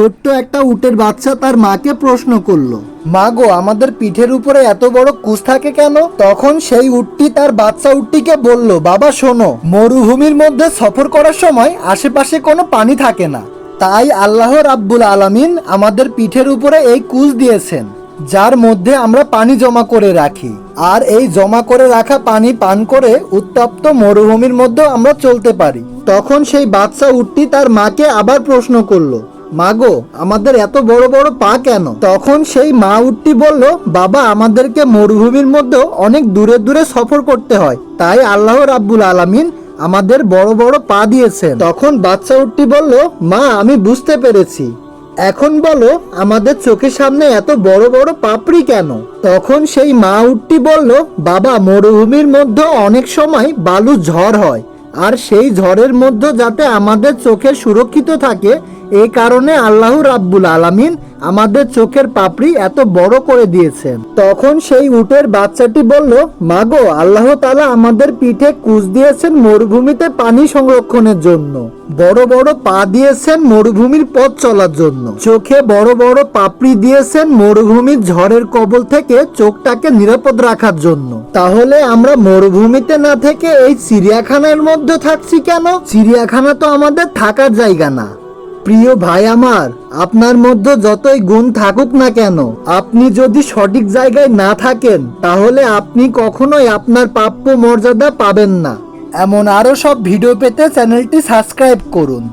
ছোট্ট একটা উটের বাচ্চা তার মাকে প্রশ্ন করলো, মা গো, আমাদের পিঠের উপরে এত বড় কুশ থাকে কেন? তখন সেই উটটি তার বাচ্চা উটটিকে বলল, বাবা শোনো, মরুভূমির মধ্যে সফর করার সময় আশেপাশে কোনো পানি থাকে না, তাই আল্লাহ রাব্বুল আলামিন আমাদের পিঠের উপরে এই কুশ দিয়েছেন, যার মধ্যে আমরা পানি জমা করে রাখি। আর এই জমা করে রাখা পানি পান করে উত্তপ্ত মরুভূমির মধ্যে আমরা চলতে পারি। তখন সেই বাচ্চা উটটি তার মাকে আবার প্রশ্ন করলো, মা গো, আমাদের এত বড় বড় পা কেন? তখন সেই মা উটটি বলল, বাবা, আমাদেরকে মরুভূমির মধ্যে অনেক দূরে দূরে সফর করতে হয়, তাই আল্লাহ রাব্বুল আলামিন আমাদের বড় বড় পা দিয়েছেন। তখন বাচ্চা উটটি বলল, মা, আমি বুঝতে পেরেছি, এখন বলো আমাদের চোখের সামনে এত বড় বড় পাপড়ি কেন? তখন সেই মা উটটি বলল, বাবা, মরুভূমির মধ্যে অনেক সময় বালু ঝড় হয়, আর সেই ঝড়ের মধ্যে যাতে আমাদের চোখের সুরক্ষিত থাকে, এই কারণে আল্লাহ রাব্বুল আলামিন আমাদের চোখের পাপড়ি এত বড় করে দিয়েছেন। তখন সেই উটের বাচ্চাটি বলল, মাগো, আল্লাহ তাআলা আমাদের পিঠে কুশ দিয়েছেন মরুভূমিতে পানি সংরক্ষণের জন্য, বড় বড় পা দিয়েছেন মরুভূমির পথ চলার জন্য, চোখে বড় বড় পাপড়ি দিয়েছেন মরুভূমির ঝড়ের কবল থেকে চোখটাকে নিরাপদ রাখার জন্য। তাহলে আমরা মরুভূমিতে না থেকে এই চিড়িয়াখানার মধ্যে থাকছি কেন? চিড়িয়াখানা তো আমাদের থাকার জায়গা না। প্রিয় ভাই আমার, আপনার মধ্যে যতই গুণ থাকুক না কেন, আপনি যদি সঠিক জায়গায় না থাকেন, তাহলে আপনি কখনোই আপনার প্রাপ্য মর্যাদা পাবেন না। এমন আরো সব ভিডিও পেতে চ্যানেলটি সাবস্ক্রাইব করুন।